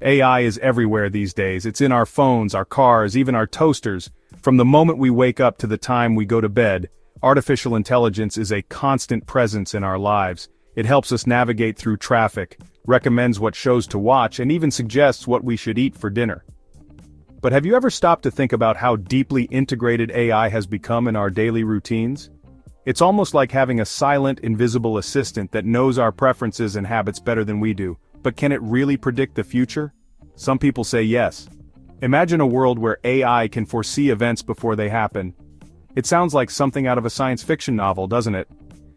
AI is everywhere these days. It's in our phones, our cars, even our toasters. From the moment we wake up to the time we go to bed, artificial intelligence is a constant presence in our lives. It helps us navigate through traffic, recommends what shows to watch, and even suggests what we should eat for dinner. But have you ever stopped to think about how deeply integrated AI has become in our daily routines? It's almost like having a silent, invisible assistant that knows our preferences and habits better than we do. But can it really predict the future? Some people say yes. Imagine a world where AI can foresee events before they happen. It sounds like something out of a science fiction novel, doesn't it?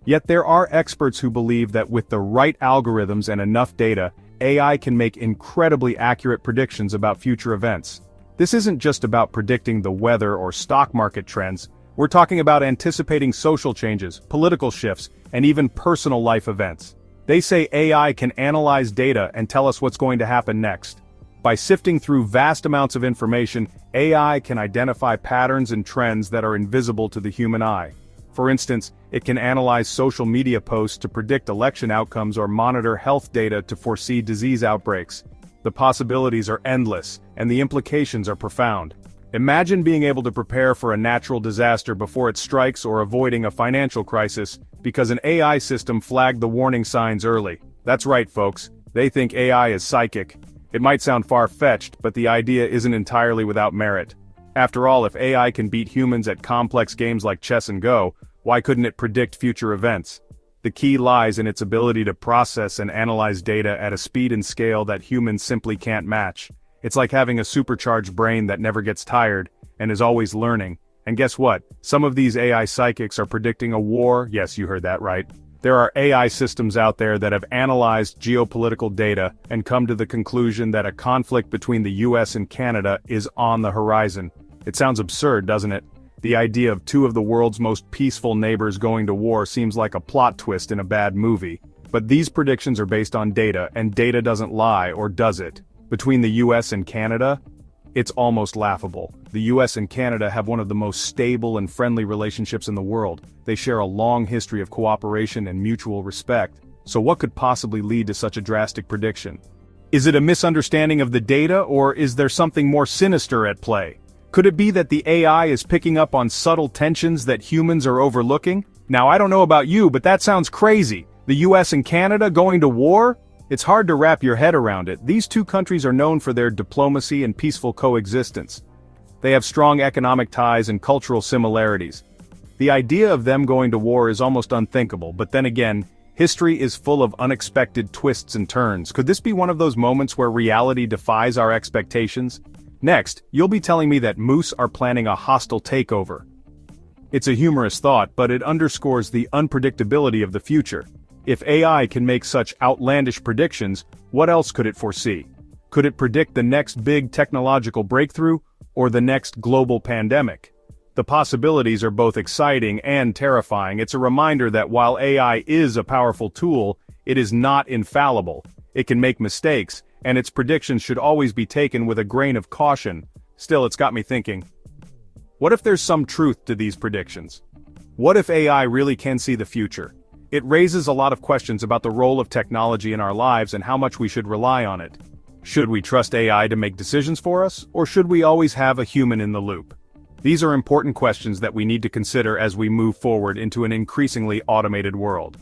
Yet there are experts who believe that with the right algorithms and enough data, AI can make incredibly accurate predictions about future events. This isn't just about predicting the weather or stock market trends. We're talking about anticipating social changes, political shifts, and even personal life events. They say AI can analyze data and tell us what's going to happen next. By sifting through vast amounts of information, AI can identify patterns and trends that are invisible to the human eye. For instance, it can analyze social media posts to predict election outcomes or monitor health data to foresee disease outbreaks. The possibilities are endless, and the implications are profound. Imagine being able to prepare for a natural disaster before it strikes or avoiding a financial crisis, because an AI system flagged the warning signs early. That's right, folks. They think AI is psychic. It might sound far-fetched, but the idea isn't entirely without merit. After all, if AI can beat humans at complex games like chess and Go, why couldn't it predict future events? The key lies in its ability to process and analyze data at a speed and scale that humans simply can't match. It's like having a supercharged brain that never gets tired, and is always learning. And guess what? Some of these AI psychics are predicting a war. Yes, you heard that right. There are AI systems out there that have analyzed geopolitical data and come to the conclusion that a conflict between the US and Canada is on the horizon. It sounds absurd, doesn't it? The idea of two of the world's most peaceful neighbors going to war seems like a plot twist in a bad movie. But these predictions are based on data, and data doesn't lie, or does it? Between the US and Canada? It's almost laughable. The US and Canada have one of the most stable and friendly relationships in the world. They share a long history of cooperation and mutual respect. So what could possibly lead to such a drastic prediction? Is it a misunderstanding of the data, or is there something more sinister at play? Could it be that the AI is picking up on subtle tensions that humans are overlooking? Now, I don't know about you, but that sounds crazy. The US and Canada going to war? It's hard to wrap your head around it. These two countries are known for their diplomacy and peaceful coexistence. They have strong economic ties and cultural similarities. The idea of them going to war is almost unthinkable, but then again, history is full of unexpected twists and turns. Could this be one of those moments where reality defies our expectations? Next, you'll be telling me that moose are planning a hostile takeover. It's a humorous thought, but it underscores the unpredictability of the future. If AI can make such outlandish predictions, what else could it foresee? Could it predict the next big technological breakthrough, or the next global pandemic? The possibilities are both exciting and terrifying. It's a reminder that while AI is a powerful tool, it is not infallible. It can make mistakes, and its predictions should always be taken with a grain of caution. Still, it's got me thinking. What if there's some truth to these predictions? What if AI really can see the future? It raises a lot of questions about the role of technology in our lives and how much we should rely on it. Should we trust AI to make decisions for us, or should we always have a human in the loop? These are important questions that we need to consider as we move forward into an increasingly automated world.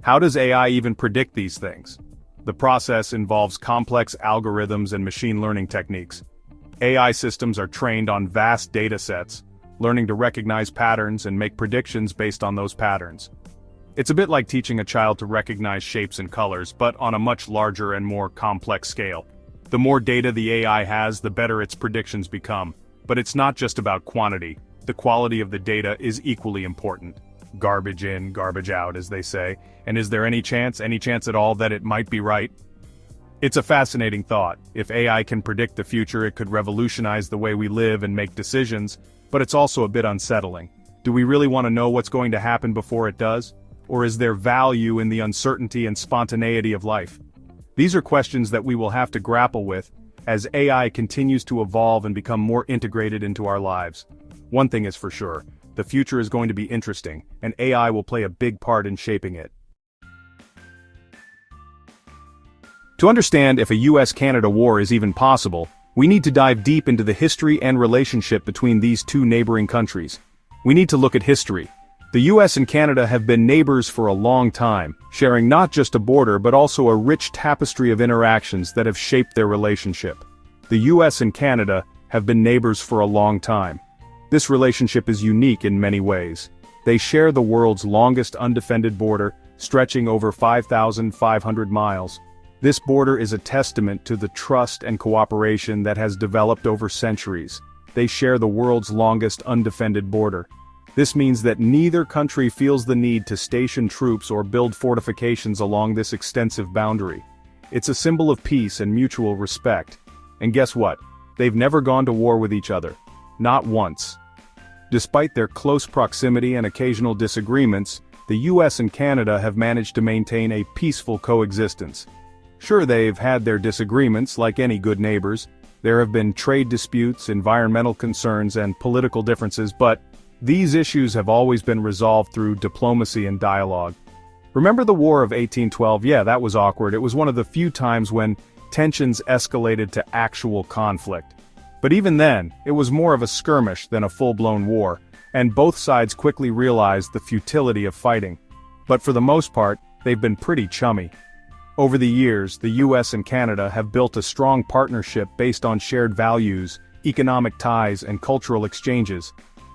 How does AI even predict these things? The process involves complex algorithms and machine learning techniques. AI systems are trained on vast data sets, learning to recognize patterns and make predictions based on those patterns. It's a bit like teaching a child to recognize shapes and colors, but on a much larger and more complex scale. The more data the AI has, the better its predictions become. But it's not just about quantity. The quality of the data is equally important. Garbage in, garbage out, as they say. And is there any chance at all, that it might be right? It's a fascinating thought. If AI can predict the future, it could revolutionize the way we live and make decisions, but it's also a bit unsettling. Do we really want to know what's going to happen before it does? Or is there value in the uncertainty and spontaneity of life? These are questions that we will have to grapple with as AI continues to evolve and become more integrated into our lives. One thing is for sure, the future is going to be interesting, and AI will play a big part in shaping it. To understand if a US-Canada war is even possible, we need to dive deep into the history and relationship between these two neighboring countries. We need to look at history. The US and Canada have been neighbors for a long time, sharing not just a border but also a rich tapestry of interactions that have shaped their relationship. The US and Canada have been neighbors for a long time. This relationship is unique in many ways. They share the world's longest undefended border, stretching over 5,500 miles. This border is a testament to the trust and cooperation that has developed over centuries. They share the world's longest undefended border. This means that neither country feels the need to station troops or build fortifications along this extensive boundary. It's a symbol of peace and mutual respect. And guess what? They've never gone to war with each other. Not once. Despite their close proximity and occasional disagreements, the US and Canada have managed to maintain a peaceful coexistence. Sure, they've had their disagreements like any good neighbors. There have been trade disputes, environmental concerns, and political differences, but these issues have always been resolved through diplomacy and dialogue. Remember the War of 1812? Yeah, that was awkward. It was one of the few times when tensions escalated to actual conflict. But even then, it was more of a skirmish than a full-blown war, and both sides quickly realized the futility of fighting. But for the most part, they've been pretty chummy. Over the years, the US and Canada have built a strong partnership based on shared values, economic ties, and cultural exchanges.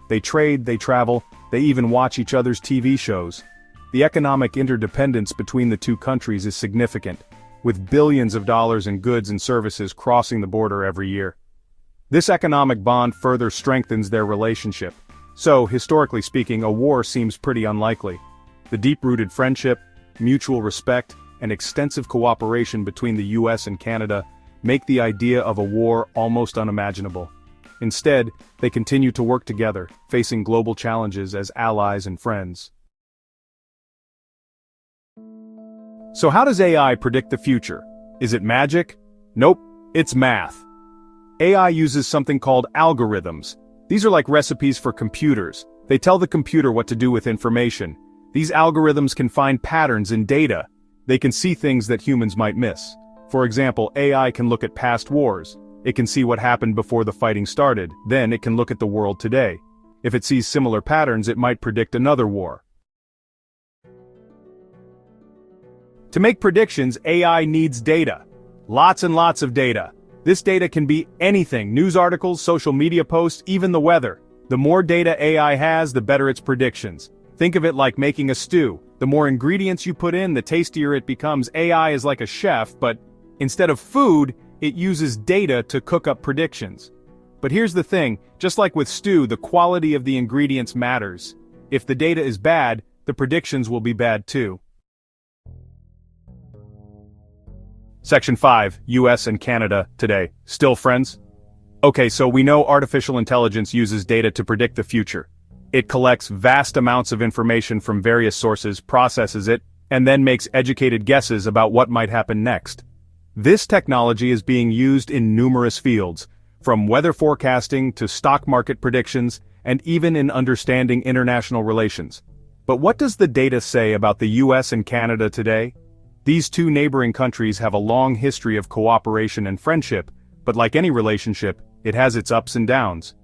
They trade, they travel, they even watch each other's TV shows. The economic interdependence between the two countries is significant, with billions of dollars in goods and services crossing the border every year. This economic bond further strengthens their relationship. So, historically speaking, a war seems pretty unlikely. The deep-rooted friendship, mutual respect, and extensive cooperation between the US and Canada make the idea of a war almost unimaginable. Instead, they continue to work together, facing global challenges as allies and friends. So how does AI predict the future? Is it magic? Nope, it's math. AI uses something called algorithms. These are like recipes for computers. They tell the computer what to do with information. These algorithms can find patterns in data. They can see things that humans might miss. For example, AI can look at past wars. It can see what happened before the fighting started. Then it can look at the world today. If it sees similar patterns, it might predict another war. To make predictions, AI needs data. Lots and lots of data. This data can be anything: news articles, social media posts, even the weather. The more data AI has, the better its predictions. Think of it like making a stew. The more ingredients you put in, the tastier it becomes. AI is like a chef, but instead of food, it uses data to cook up predictions. But here's the thing, just like with stew, the quality of the ingredients matters. If the data is bad, the predictions will be bad too. Section 5, US and Canada today. Still friends? Okay, so we know artificial intelligence uses data to predict the future. It collects vast amounts of information from various sources, processes it, and then makes educated guesses about what might happen next. This technology is being used in numerous fields, from weather forecasting to stock market predictions, and even in understanding international relations. But what does the data say about the US and Canada today? These two neighboring countries have a long history of cooperation and friendship, but like any relationship, it has its ups and downs.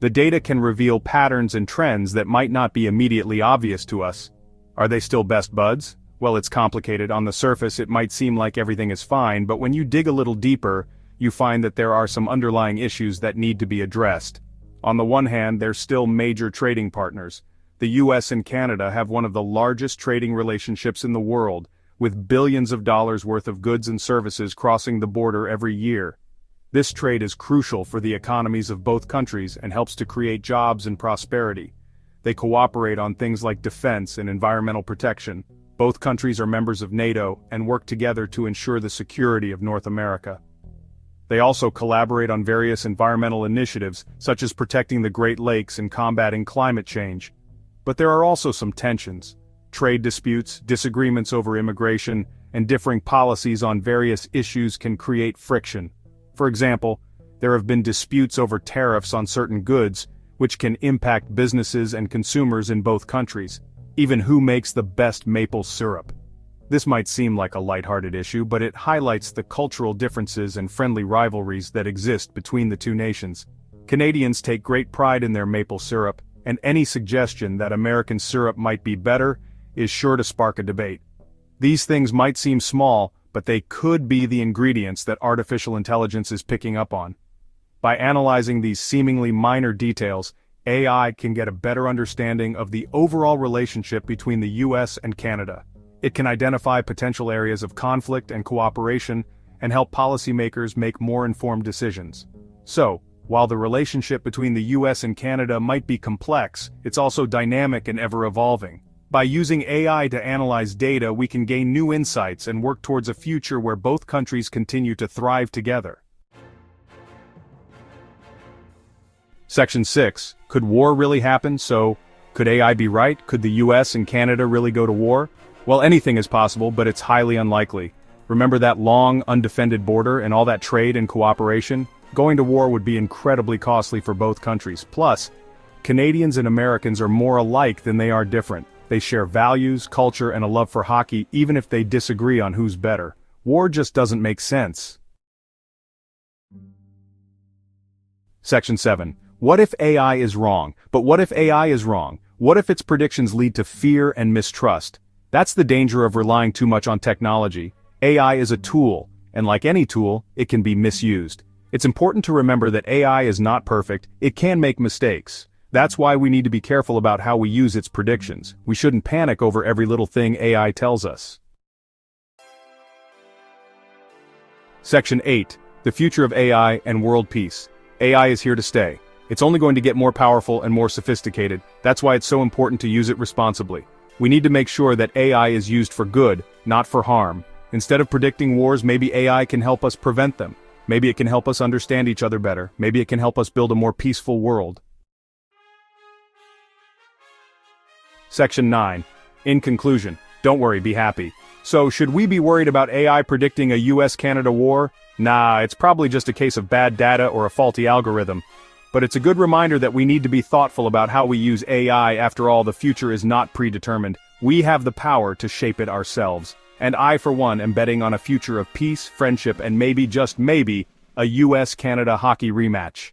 The data can reveal patterns and trends that might not be immediately obvious to us. Are they still best buds? Well, it's complicated. On the surface, it might seem like everything is fine, but when you dig a little deeper, you find that there are some underlying issues that need to be addressed. On the one hand, they're still major trading partners. The US and Canada have one of the largest trading relationships in the world, with billions of dollars worth of goods and services crossing the border every year. This trade is crucial for the economies of both countries and helps to create jobs and prosperity. They cooperate on things like defense and environmental protection. Both countries are members of NATO and work together to ensure the security of North America. They also collaborate on various environmental initiatives, such as protecting the Great Lakes and combating climate change. But there are also some tensions. Trade disputes, disagreements over immigration, and differing policies on various issues can create friction. For example, there have been disputes over tariffs on certain goods, which can impact businesses and consumers in both countries. Even who makes the best maple syrup. This might seem like a lighthearted issue, but it highlights the cultural differences and friendly rivalries that exist between the two nations. Canadians take great pride in their maple syrup, and any suggestion that American syrup might be better is sure to spark a debate. These things might seem small, but they could be the ingredients that artificial intelligence is picking up on. By analyzing these seemingly minor details, AI can get a better understanding of the overall relationship between the US and Canada. It can identify potential areas of conflict and cooperation and help policymakers make more informed decisions. So, while the relationship between the US and Canada might be complex, it's also dynamic and ever-evolving. By using AI to analyze data, we can gain new insights and work towards a future where both countries continue to thrive together. Section 6. Could war really happen? So, could AI be right? Could the US and Canada really go to war? Well, anything is possible, but it's highly unlikely. Remember that long, undefended border and all that trade and cooperation? Going to war would be incredibly costly for both countries. Plus, Canadians and Americans are more alike than they are different. They share values, culture, and a love for hockey, even if they disagree on who's better. War just doesn't make sense. Section 7. What if AI is wrong? But what if AI is wrong? What if its predictions lead to fear and mistrust? That's the danger of relying too much on technology. AI is a tool, and like any tool, it can be misused. It's important to remember that AI is not perfect, it can make mistakes. That's why we need to be careful about how we use its predictions. We shouldn't panic over every little thing AI tells us. Section 8. The future of AI and world peace. AI is here to stay. It's only going to get more powerful and more sophisticated. That's why it's so important to use it responsibly. We need to make sure that AI is used for good, not for harm. Instead of predicting wars, maybe AI can help us prevent them. Maybe it can help us understand each other better. Maybe it can help us build a more peaceful world. Section 9. In conclusion, don't worry, be happy. So, should we be worried about AI predicting a US-Canada war? Nah, it's probably just a case of bad data or a faulty algorithm. But it's a good reminder that we need to be thoughtful about how we use AI. After all, the future is not predetermined. We have the power to shape it ourselves. And I, for one, am betting on a future of peace, friendship, and maybe, just maybe, a US-Canada hockey rematch.